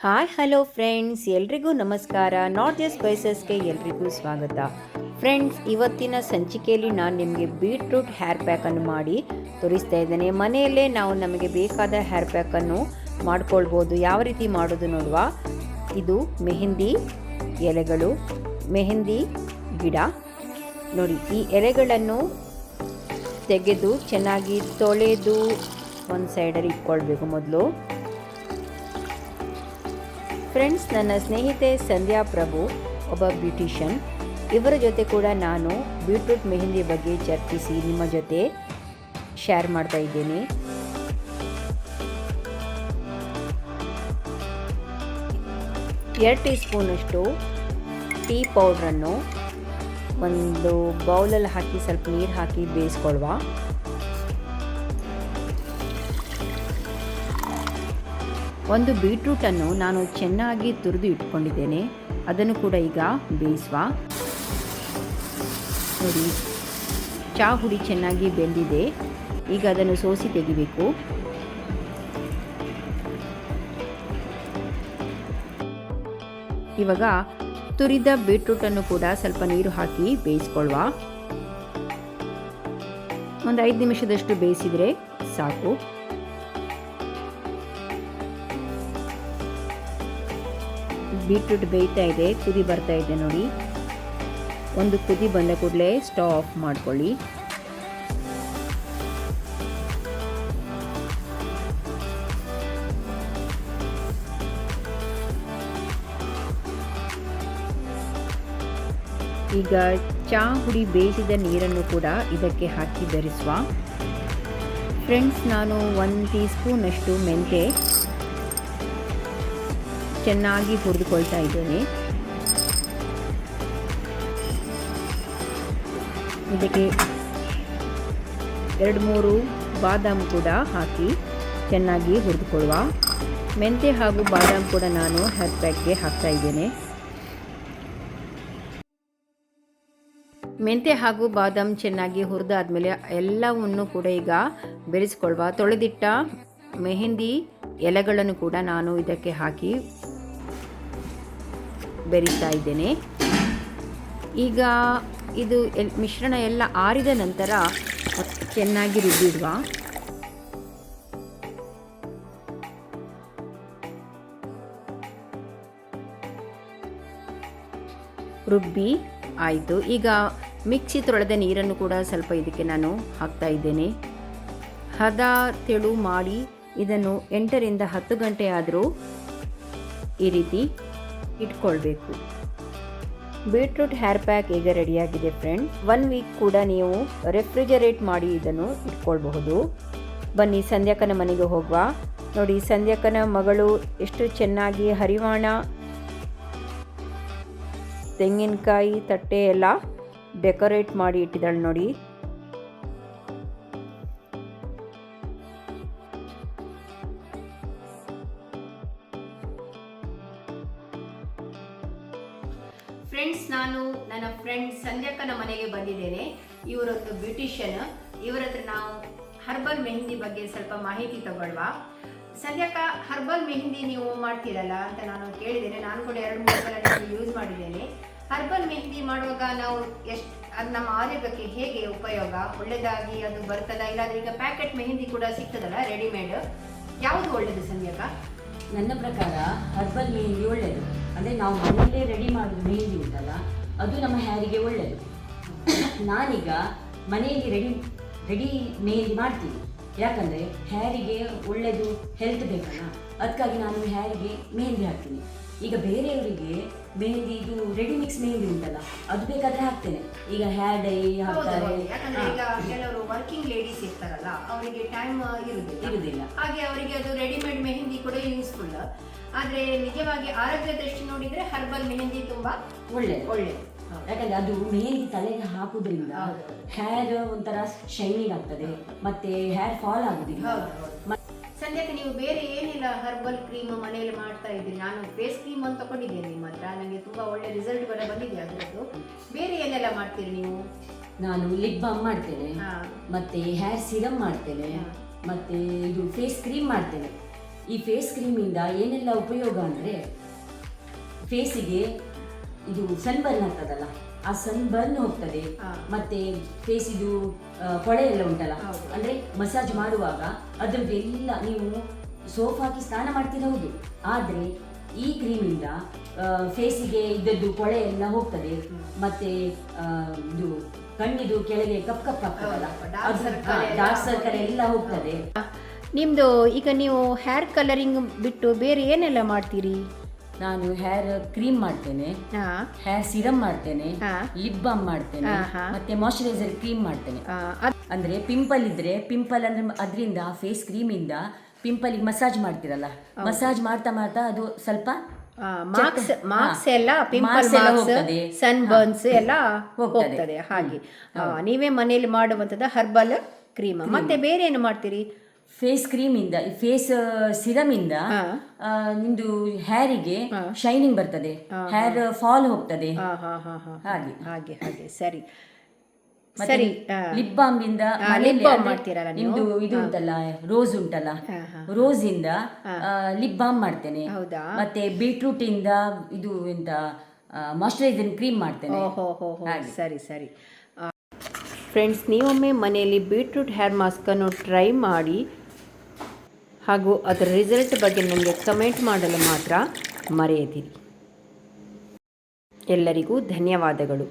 Hi hello friends, ಎಲ್ರಿಗೂ ನಮಸ್ಕಾರ. North East ಸ್ಪೈಸಸ್ಗೆ ಎಲ್ರಿಗೂ ಸ್ವಾಗತ. ಫ್ರೆಂಡ್ಸ್, ಇವತ್ತಿನ ಸಂಚಿಕೆಯಲ್ಲಿ ನಾನು ನಿಮಗೆ ಬೀಟ್ರೂಟ್ ಹೇರ್ ಪ್ಯಾಕನ್ನು ಮಾಡಿ ತೋರಿಸ್ತಾ ಇದ್ದೇನೆ. ಮನೆಯಲ್ಲೇ ನಾವು ನಮಗೆ ಬೇಕಾದ ಹೇರ್ ಪ್ಯಾಕನ್ನು ಮಾಡ್ಕೊಳ್ಬೋದು. ಯಾವ ರೀತಿ ಮಾಡೋದು ನೋಡುವ. ಇದು ಮೆಹಂದಿ ಎಲೆಗಳು, ಮೆಹಂದಿ ಗಿಡ ನೋಡಿ. ಈ ಎಲೆಗಳನ್ನು ತೆಗೆದು ಚೆನ್ನಾಗಿ ತೊಳೆದು ಒಂದು ಸೈಡಲ್ಲಿ ಇಟ್ಕೊಳ್ಬೇಕು ಮೊದಲು. ಫ್ರೆಂಡ್ಸ್, ನನ್ನ ಸ್ನೇಹಿತೆ ಸಂಧ್ಯಾ ಪ್ರಭು ಒಬ್ಬ ಬ್ಯೂಟಿಷಿಯನ್. ಇವರ ಜೊತೆ ಕೂಡ ನಾನು ಬೀಟ್ರೂಟ್ ಮೆಹಂದಿ ಬಗ್ಗೆ ಚರ್ಚಿಸಿ ನಿಮ್ಮ ಜೊತೆ ಶೇರ್ ಮಾಡ್ತಾ ಇದ್ದೇನೆ. ಎರಡು ಟೀ ಸ್ಪೂನಷ್ಟು ಟೀ ಪೌಡ್ರನ್ನು ಒಂದು ಬೌಲಲ್ಲಿ ಹಾಕಿ ಸ್ವಲ್ಪ ನೀರು ಹಾಕಿ ಬೇಯಿಸ್ಕೊಳ್ವಾ. ಒಂದು ಬೀಟ್ರೂಟನ್ನು ನಾನು ಚೆನ್ನಾಗಿ ತುರಿದು ಇಟ್ಕೊಂಡಿದ್ದೇನೆ, ಅದನ್ನು ಕೂಡ ಈಗ ಬೇಯಿಸುವ. ನೋಡಿ, ಚಹಾ ಹುಡಿ ಚೆನ್ನಾಗಿ ಬೆಂದಿದೆ. ಈಗ ಅದನ್ನು ಸೋಸಿ ತೆಗಿಬೇಕು. ಇವಾಗ ತುರಿದ ಬೀಟ್ರೂಟನ್ನು ಕೂಡ ಸ್ವಲ್ಪ ನೀರು ಹಾಕಿ ಬೇಯಿಸ್ಕೊಳ್ವಾ. ಒಂದು 5 ನಿಮಿಷದಷ್ಟು ಬೇಯಿಸಿದರೆ ಸಾಕು. ಬೀಟ್ರೂಟ್ ಬೇಯ್ತಾ ಇದೆ, ಕುದಿ ಬರ್ತಾ ಇದೆ ನೋಡಿ. ಒಂದು ಕುದಿ ಬಂದ ಕೂಡಲೇ ಸ್ಟವ್ ಆಫ್ ಮಾಡ್ಕೊಳ್ಳಿ. ಈಗ ಚಹಾ ಹುಡಿ ಬೇಯಿಸಿದ ನೀರನ್ನು ಕೂಡ ಇದಕ್ಕೆ ಹಾಕಿ ಬೆರೆಸುವ. ಫ್ರೆಂಡ್ಸ್, ನಾನು 1 ಟೀ ಸ್ಪೂನಷ್ಟು ಮೆಂತೆ ಚೆನ್ನಾಗಿ ಹುರಿದುಕೊಳ್ತಾ ಇದ್ದೇನೆ. ಇದಕ್ಕೆ 2-3 ಬಾದಾಮ್ ಕೂಡ ಹಾಕಿ ಚೆನ್ನಾಗಿ ಹುರಿದುಕೊಳ್ಳುವ. ಮೆಂತೆ ಹಾಗೂ ಬಾದಾಮ್ ಕೂಡ ನಾನು ಹೇರ್ ಪ್ಯಾಕ್ಗೆ ಹಾಕ್ತಾ ಇದ್ದೇನೆ. ಮೆಂತೆ ಹಾಗೂ ಬಾದಾಮ್ ಚೆನ್ನಾಗಿ ಹುರಿದಾದ್ಮೇಲೆ ಎಲ್ಲವನ್ನು ಕೂಡ ಈಗ ಬೆರೆಸ್ಕೊಳ್ವಾ. ತೊಳೆದಿಟ್ಟ ಮೆಹಂದಿ ಎಲೆಗಳನ್ನು ಕೂಡ ನಾನು ಇದಕ್ಕೆ ಹಾಕಿ ಬೆರಿತಾ ಇದ್ದೇನೆ. ಈಗ ಇದು ಮಿಶ್ರಣ ಎಲ್ಲ ಆರಿದ ನಂತರ ಚೆನ್ನಾಗಿ ರುಬ್ಬಿಡುವ. ರುಬ್ಬಿ ಆಯಿತು. ಈಗ ಮಿಕ್ಸಿ ತೊಳೆದ ನೀರನ್ನು ಕೂಡ ಸ್ವಲ್ಪ ಇದಕ್ಕೆ ನಾನು ಹಾಕ್ತಾ ಇದ್ದೇನೆ. ಹದ ತೆಳು ಮಾಡಿ ಇದನ್ನು 8ರಿಂದ 10 ಗಂಟೆ ಆದರೂ ಈ ರೀತಿ ಇಟ್ಕೊಳ್ಬೇಕು. ಬೀಟ್ರೂಟ್ ಹೇರ್ ಪ್ಯಾಕ್ ಈಗ ರೆಡಿಯಾಗಿದೆ ಫ್ರೆಂಡ್. 1 ವೀಕ್ ಕೂಡ ನೀವು ರೆಫ್ರಿಜರೇಟ್ ಮಾಡಿ ಇದನ್ನು ಇಟ್ಕೊಳ್ಬಹುದು. ಬನ್ನಿ ಸಂಧ್ಯಾಕನ ಮನೆಗೆ ಹೋಗುವ. ನೋಡಿ, ಸಂಧ್ಯಾಕನ ಮಗಳು ಎಷ್ಟು ಚೆನ್ನಾಗಿ ಹರಿವಾಣ, ತೆಂಗಿನಕಾಯಿ ತಟ್ಟೆ ಎಲ್ಲ ಡೆಕೋರೇಟ್ ಮಾಡಿ ಇಟ್ಟಿದ್ದಾಳೆ ನೋಡಿ. ಫ್ರೆಂಡ್ಸ್, ನಾನು ನನ್ನ ಫ್ರೆಂಡ್ ಸಂಧ್ಯಾಕನ ಮನೆಗೆ ಬಂದಿದ್ದೇನೆ. ಇವರೊಂದು ಬ್ಯೂಟಿಷಿಯನ್. ಇವರ ಹತ್ರ ನಾವು ಹರ್ಬಲ್ ಮೆಹಂದಿ ಬಗ್ಗೆ ಸ್ವಲ್ಪ ಮಾಹಿತಿ ತಗೊಳ್ವಾ. ಸಂಧ್ಯಾಕ, ಹರ್ಬಲ್ ಮೆಹಂದಿ ನೀವು ಮಾಡ್ತೀರಲ್ಲ ಅಂತ ನಾನು ಕೇಳಿದ್ದೇನೆ. ನಾನು ಕೂಡ 2-3 ಸಲ ಯೂಸ್ ಮಾಡಿದ್ದೇನೆ. ಹರ್ಬಲ್ ಮೆಹಂದಿ ಮಾಡುವಾಗ ನಾವು ಅದು ನಮ್ಮ ಆರೋಗ್ಯಕ್ಕೆ ಹೇಗೆ ಉಪಯೋಗ, ಒಳ್ಳೆಯದಾಗಿ ಅದು ಬರ್ತದ, ಇಲ್ಲಾಂದ್ರೆ ಈಗ ಪ್ಯಾಕೆಟ್ ಮೆಹಂದಿ ಕೂಡ ಸಿಗ್ತದಲ್ಲ ರೆಡಿಮೇಡ್, ಯಾವುದು ಒಳ್ಳೆಯದು ಸಂಧ್ಯಾಕ? ನನ್ನ ಪ್ರಕಾರ ಹರ್ಬಲ್ ಮೆಹಂದಿ ಒಳ್ಳೆಯದು. ಅಂದರೆ ನಾವು ಮನೆಯಲ್ಲೇ ರೆಡಿ ಮಾಡೋದು ಮೆಹಂದಿ ಉಂಟಲ್ಲ, ಅದು ನಮ್ಮ ಹ್ಯಾರಿಗೆ ಒಳ್ಳೆಯದು. ನಾನೀಗ ಮನೆಯಲ್ಲಿ ರೆಡಿ ಮೆಹಂದಿ ಮಾಡ್ತೀನಿ. ಯಾಕಂದರೆ ಹ್ಯಾರಿಗೆ ಒಳ್ಳೆಯದು, ಹೆಲ್ತ್ ಬೇಕಲ್ಲ, ಅದಕ್ಕಾಗಿ ನಾನು ಹ್ಯಾರಿಗೆ ಮೆಹಂದಿ ಹಾಕ್ತೀನಿ. ಈಗ ಬೇರೆಯವರಿಗೆ ಮೆಹಂದಿ ಇದು ರೆಡಿ ಮಿಕ್ಸ್ ಮೆಹಂದಿ ಉಂಟಲ್ಲ, ಅದು ಬೇಕಾದರೆ ಹಾಕ್ತೇನೆ. ಈಗ ಹೇರ್ ಡೈ ಹಾಕ್ತಾರೆ. ಯಾಕಂದ್ರೆ ಈಗ ಕೆಲವರು ವರ್ಕಿಂಗ್ ಲೇಡೀಸ್ ಇರ್ತಾರಲ್ಲ, ಅವರಿಗೆ ಟೈಮ್ ಇರುವುದಿಲ್ಲ. ಹಾಗೆ ಅವರಿಗೆ ಅದು ರೆಡಿಮೇಡ್ ಮೆಹಂದಿ ಕೂಡ ಯೂಸ್ಫುಲ್. ಆದ್ರೆ ನಿಜವಾಗಿ ಆರೋಗ್ಯ ದೃಷ್ಟಿ ನೋಡಿದ್ರೆ ಹರ್ಬಲ್ ಮೆಹಂದಿ ತುಂಬಾ ಒಳ್ಳೆಯದು. ಯಾಕಂದ್ರೆ ಅದು ಮೆಹಂದಿ ತಲೆಗೆ ಹಾಕುದ್ರಿಂದ ಹೇರ್ ಒಂಥರ ಶೈನಿಂಗ್ ಆಗ್ತದೆ, ಮತ್ತೆ ಹೇರ್ ಫಾಲ್ ಆಗುದಿಲ್ಲ. ಸಂಧ್ಯಾಕ್ಕೆ, ನೀವು ಬೇರೆ ಏನಿಲ್ಲ ಹರ್ಬಲ್ ಕ್ರೀಮ್ ಮನೆಯಲ್ಲಿ ಮಾಡ್ತಾ ಇದ್ದೀರಿ? ನಾನು ಫೇಸ್ ಕ್ರೀಮ್ ಅಂತ ತಗೊಂಡಿದ್ದೇನೆ ನಿಮ್ಮ ಹತ್ರ, ನನಗೆ ತುಂಬಾ ಒಳ್ಳೆ ರಿಸಲ್ಟ್ ಕೂಡ ಬಂದಿದೆ ಅದರದ್ದು. ಬೇರೆ ಏನೆಲ್ಲ ಮಾಡ್ತೀರಿ ನೀವು? ನಾನು ಲಿಪ್ ಬಾಮ್ ಮಾಡ್ತೇನೆ, ಮತ್ತೆ ಹೇರ್ ಸಿರಮ್ ಮಾಡ್ತೇನೆ, ಮತ್ತೆ ಇದು ಫೇಸ್ ಕ್ರೀಮ್ ಮಾಡ್ತೇನೆ. ಈ ಫೇಸ್ ಕ್ರೀಮಿಂದ ಏನೆಲ್ಲ ಉಪಯೋಗ ಅಂದರೆ ಫೇಸಿಗೆ ಇದು ಸನ್ ಬರ್ನ್ ಆಗ್ತದಲ್ಲ, ಆ ಸನ್ ಬರ್ನ್ ಹೋಗ್ತದೆ. ಮತ್ತೆ ಫೇಸ್ ಇದು ಕೊಳೆ ಎಲ್ಲ ಉಂಟಲ್ಲ, ಅಂದರೆ ಮಸಾಜ್ ಮಾಡುವಾಗ ಅದ್ರದ್ದು ಎಲ್ಲ ನೀವು ಸೋಪ್ ಹಾಕಿ ಸ್ನಾನ ಮಾಡ್ತೀರಾ ಹೌದು, ಆದರೆ ಈ ಕ್ರೀಮಿಂದ ಫೇಸಿಗೆ ಇದ್ದದ್ದು ಕೊಳೆ ಎಲ್ಲ ಹೋಗ್ತದೆ. ಮತ್ತೆ ಇದು ಕಣ್ಣಿದು ಕೆಳಗೆ ಕಪ್ ಕಪ್ ಆಗ್ತದಲ್ಲ, ಡಾರ್ಕ್ ಸರ್ಕಲ್ ಎಲ್ಲ ಹೋಗ್ತದೆ. ನಿಮ್ಮದು ಈಗ ನೀವು ಹೇರ್ ಕಲರಿಂಗ್ ಬಿಟ್ಟು ಬೇರೆ ಏನೆಲ್ಲ ಮಾಡ್ತೀರಿ? ನಾನು ಹೇರ್ ಕ್ರೀಮ್ ಮಾಡ್ತೇನೆ, ಹೇರ್ ಸಿರಮ್ ಮಾಡ್ತೇನೆ, ಲಿಪ್ ಬಾಮ್ ಮಾಡ್ತೇನೆ, ಮತ್ತೆ ಮಾಯಶ್ಚರೈಸರ್ ಕ್ರೀಮ್ ಮಾಡ್ತೇನೆ. ಅಂದ್ರೆ ಪಿಂಪಲ್ ಇದ್ರೆ ಪಿಂಪಲ್ ಅಂದ್ರೆ ಅದರಿಂದ ಫೇಸ್ ಕ್ರೀಮಿಂದ ಪಿಂಪಲ್ಗೆ ಮಸಾಜ್ ಮಾಡ್ತಿರಲ್ಲ, ಮಸಾಜ್ ಮಾಡ್ತಾ ಮಾಡ್ತಾ ಅದು ಸ್ವಲ್ಪ ಮಾರ್ಕ್ಸ್ ಎಲ್ಲ ಪಿಂಪಲ್ ಮಾರ್ಕ್ಸ್, ಸನ್ ಬರ್ನ್ಸ್ ಎಲ್ಲ ಹೋಗ್ತದೆ. ಹಾಗೆ ನೀವೇ ಮನೆಯಲ್ಲಿ ಮಾಡುವಂಥದ್ದು ಹರ್ಬಲ್ ಕ್ರೀಮ್. ಮತ್ತೆ ಬೇರೆ ಏನು ಮಾಡ್ತೀರಿ? ಫೇಸ್ ಕ್ರೀಮಿಂದ, ಫೇಸ್ ಸಿರಮಿಂದ ನಿಮ್ದು ಹೇರಿಗೆ ಶೈನಿಂಗ್ ಬರ್ತದೆ, ಹೇರ್ ಫಾಲ್ ಹೋಗ್ತದೆ. ಹಾಗೆ ಹಾಗೆ ಹಾಗೆ ಸರಿ ಸರಿ. ಲಿಪ್ ಬಾಮ್ ಇಂದ ಮಾಡ್ತೀರಲ್ಲ ನಿಮ್ದು ಇದು ಉಂಟಲ್ಲ, ರೋಸ್ ಉಂಟಲ್ಲ, ರೋಸ್ ಇಂದ ಲಿಪ್ ಬಾಮ್ ಮಾಡ್ತೇನೆ. ಮತ್ತೆ ಬೀಟ್ರೂಟ್ ಇಂದ ಇದು ಎಂತ ಮಾಯಶ್ಚರೈಸರ್ ಕ್ರೀಮ್ ಮಾಡ್ತೇನೆ. ಸರಿ ಸರಿ ಫ್ರೆಂಡ್ಸ್, ನೀವೊಮ್ಮೆ ಮನೆಯಲ್ಲಿ ಬೀಟ್ರೂಟ್ ಹೇರ್ ಮಾಸ್ಕನ್ನು ಟ್ರೈ ಮಾಡಿ ಹಾಗೂ ಅದರ ರಿಸಲ್ಟ್ ಬಗ್ಗೆ ನನಗೆ ಕಮೆಂಟ್ ಮಾಡಲು ಮಾತ್ರ ಮರೆಯದಿರಿ. ಎಲ್ಲರಿಗೂ ಧನ್ಯವಾದಗಳು.